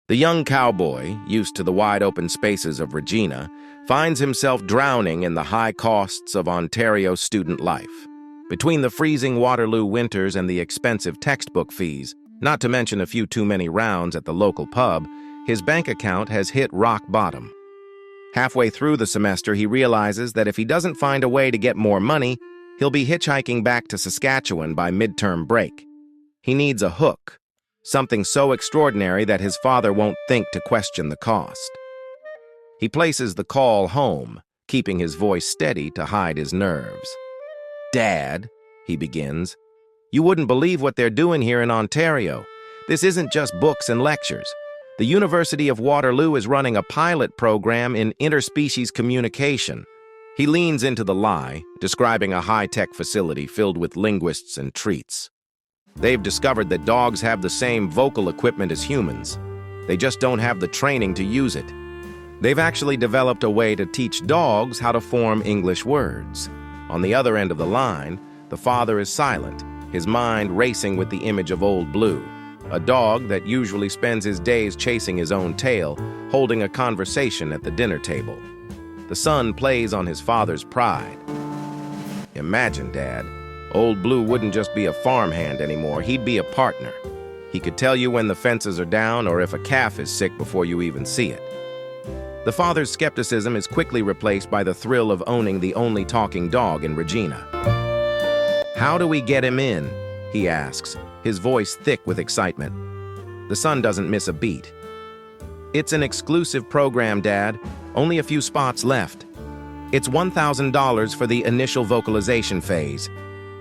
The young cowboy, used to the wide-open spaces of Regina, finds himself drowning in the high costs of Ontario student life. Between the freezing Waterloo winters and the expensive textbook fees, not to mention a few too many rounds at the local pub, his bank account has hit rock bottom. Halfway through the semester, he realizes that if he doesn't find a way to get more money, he'll be hitchhiking back to Saskatchewan by midterm break. He needs a hook, something so extraordinary that his father won't think to question the cost. He places the call home, keeping his voice steady to hide his nerves. "Dad," he begins, "you wouldn't believe what they're doing here in Ontario. This isn't just books and lectures. The University of Waterloo is running a pilot program in interspecies communication." He leans into the lie, describing a high-tech facility filled with linguists and treats. They've discovered that dogs have the same vocal equipment as humans. They just don't have the training to use it. They've actually developed a way to teach dogs how to form English words. On the other end of the line, the father is silent, his mind racing with the image of Old Blue, a dog that usually spends his days chasing his own tail, holding a conversation at the dinner table. The son plays on his father's pride. Imagine, Dad. Old Blue wouldn't just be a farmhand anymore, he'd be a partner. He could tell you when the fences are down or if a calf is sick before you even see it. The father's skepticism is quickly replaced by the thrill of owning the only talking dog in Regina. "How do we get him in?" he asks, his voice thick with excitement. The son doesn't miss a beat. "It's an exclusive program, Dad. Only a few spots left. It's $1,000 for the initial vocalization phase.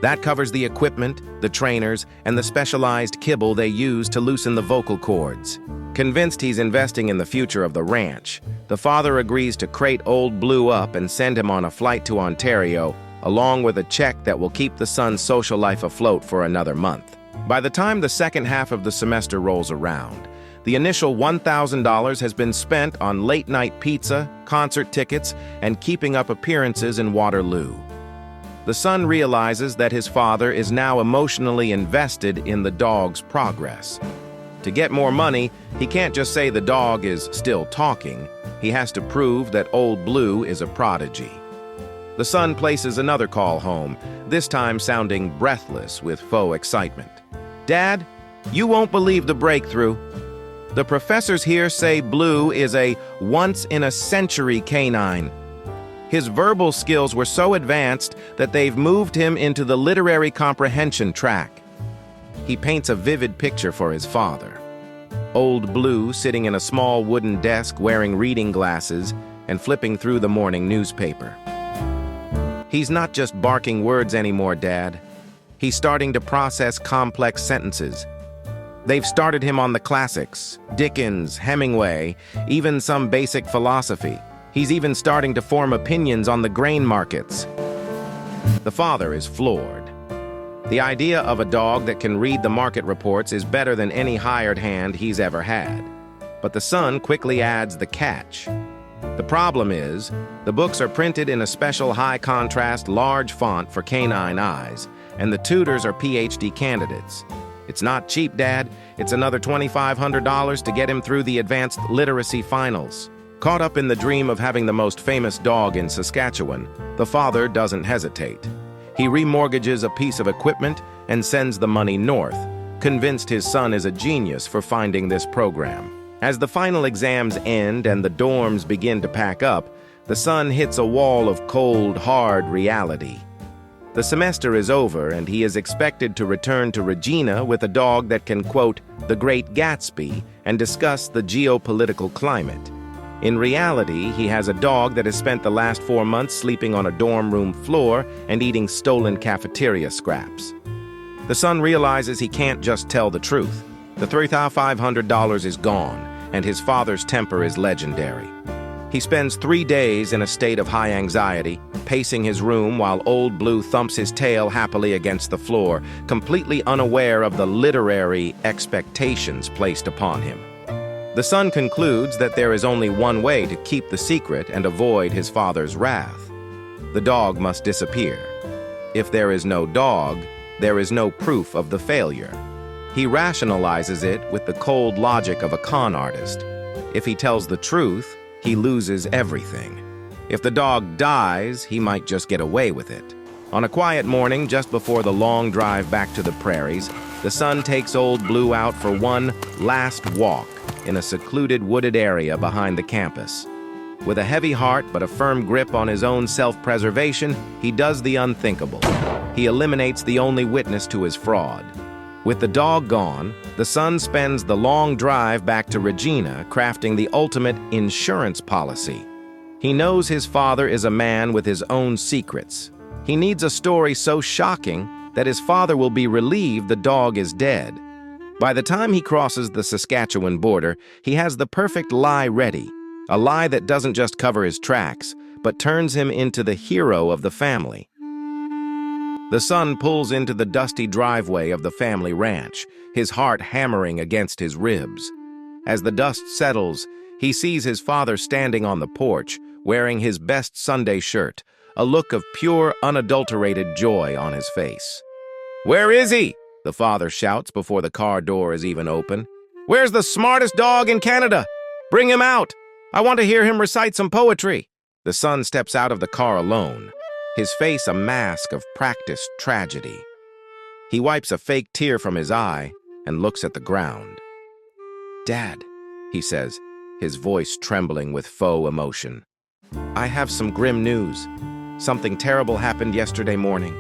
That covers the equipment, the trainers, and the specialized kibble they use to loosen the vocal cords." Convinced he's investing in the future of the ranch, the father agrees to crate Old Blue up and send him on a flight to Ontario, along with a check that will keep the son's social life afloat for another month. By the time the second half of the semester rolls around, the initial $1,000 has been spent on late-night pizza, concert tickets, and keeping up appearances in Waterloo. The son realizes that his father is now emotionally invested in the dog's progress. To get more money, he can't just say the dog is still talking. He has to prove that Old Blue is a prodigy. The son places another call home, this time sounding breathless with faux excitement. "Dad, you won't believe the breakthrough. The professors here say Blue is a once-in-a-century canine. His verbal skills were so advanced that they've moved him into the literary comprehension track." He paints a vivid picture for his father. Old Blue sitting in a small wooden desk wearing reading glasses and flipping through the morning newspaper. He's not just barking words anymore, Dad. He's starting to process complex sentences. They've started him on the classics, Dickens, Hemingway, even some basic philosophy. He's even starting to form opinions on the grain markets. The father is floored. The idea of a dog that can read the market reports is better than any hired hand he's ever had. But the son quickly adds the catch. The problem is, the books are printed in a special high-contrast, large font for canine eyes, and the tutors are PhD candidates. It's not cheap, Dad. It's another $2,500 to get him through the advanced literacy finals. Caught up in the dream of having the most famous dog in Saskatchewan, the father doesn't hesitate. He remortgages a piece of equipment and sends the money north, convinced his son is a genius for finding this program. As the final exams end and the dorms begin to pack up, the son hits a wall of cold, hard reality. The semester is over and he is expected to return to Regina with a dog that can quote The Great Gatsby and discuss the geopolitical climate. In reality, he has a dog that has spent the last 4 months sleeping on a dorm room floor and eating stolen cafeteria scraps. The son realizes he can't just tell the truth. The $3,500 is gone, and his father's temper is legendary. He spends 3 days in a state of high anxiety, pacing his room while Old Blue thumps his tail happily against the floor, completely unaware of the literary expectations placed upon him. The son concludes that there is only one way to keep the secret and avoid his father's wrath. The dog must disappear. If there is no dog, there is no proof of the failure. He rationalizes it with the cold logic of a con artist. If he tells the truth, he loses everything. If the dog dies, he might just get away with it. On a quiet morning, just before the long drive back to the prairies, the son takes Old Blue out for one last walk in a secluded wooded area behind the campus. With a heavy heart but a firm grip on his own self-preservation, he does the unthinkable. He eliminates the only witness to his fraud. With the dog gone, the son spends the long drive back to Regina crafting the ultimate insurance policy. He knows his father is a man with his own secrets. He needs a story so shocking that his father will be relieved the dog is dead. By the time he crosses the Saskatchewan border, he has the perfect lie ready, a lie that doesn't just cover his tracks, but turns him into the hero of the family. The son pulls into the dusty driveway of the family ranch, his heart hammering against his ribs. As the dust settles, he sees his father standing on the porch, wearing his best Sunday shirt, a look of pure, unadulterated joy on his face. "Where is he?" the father shouts before the car door is even open. "Where's the smartest dog in Canada? Bring him out! I want to hear him recite some poetry." The son steps out of the car alone, his face a mask of practiced tragedy. He wipes a fake tear from his eye and looks at the ground. "Dad," he says, his voice trembling with faux emotion. "I have some grim news. Something terrible happened yesterday morning."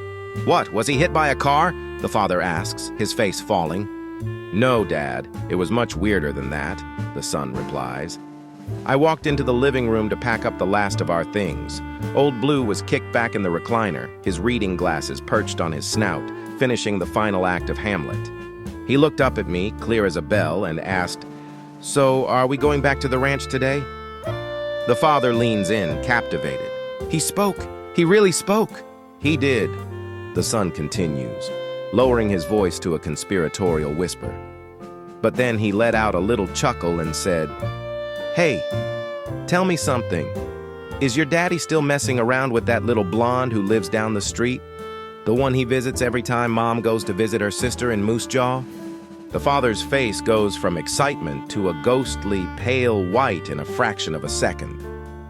"What, was he hit by a car?" the father asks, his face falling. "No, Dad, it was much weirder than that," the son replies. "I walked into the living room to pack up the last of our things. Old Blue was kicked back in the recliner, his reading glasses perched on his snout, finishing the final act of Hamlet. He looked up at me, clear as a bell, and asked, 'So, are we going back to the ranch today?' The father leans in, captivated. "He spoke. He really spoke." "He did," the son continues, lowering his voice to a conspiratorial whisper. But then he let out a little chuckle and said, "Hey, tell me something. Is your daddy still messing around with that little blonde who lives down the street? The one he visits every time Mom goes to visit her sister in Moose Jaw?" The father's face goes from excitement to a ghostly, pale white in a fraction of a second.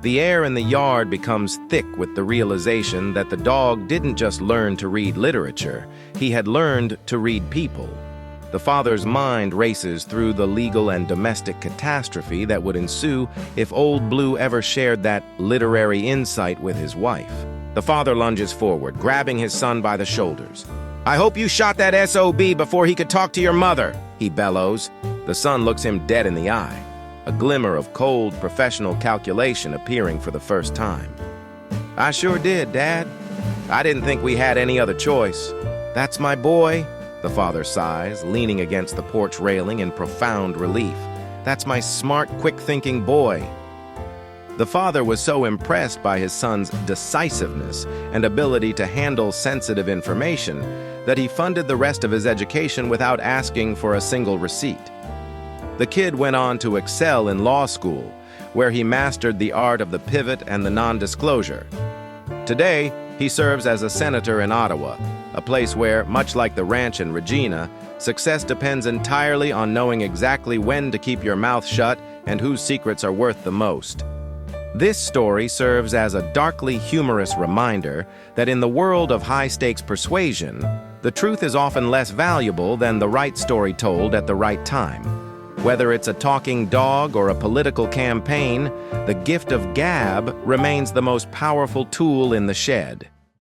The air in the yard becomes thick with the realization that the dog didn't just learn to read literature, he had learned to read people. The father's mind races through the legal and domestic catastrophe that would ensue if Old Blue ever shared that literary insight with his wife. The father lunges forward, grabbing his son by the shoulders. "I hope you shot that SOB before he could talk to your mother," he bellows. The son looks him dead in the eye, a glimmer of cold, professional calculation appearing for the first time. "I sure did, Dad. I didn't think we had any other choice. That's my boy," the father sighs, leaning against the porch railing in profound relief. "That's my smart, quick-thinking boy." The father was so impressed by his son's decisiveness and ability to handle sensitive information that he funded the rest of his education without asking for a single receipt. The kid went on to excel in law school, where he mastered the art of the pivot and the non-disclosure. Today, he serves as a senator in Ottawa, a place where, much like the ranch in Regina, success depends entirely on knowing exactly when to keep your mouth shut and whose secrets are worth the most. This story serves as a darkly humorous reminder that in the world of high-stakes persuasion, the truth is often less valuable than the right story told at the right time. Whether it's a talking dog or a political campaign, the gift of gab remains the most powerful tool in the shed.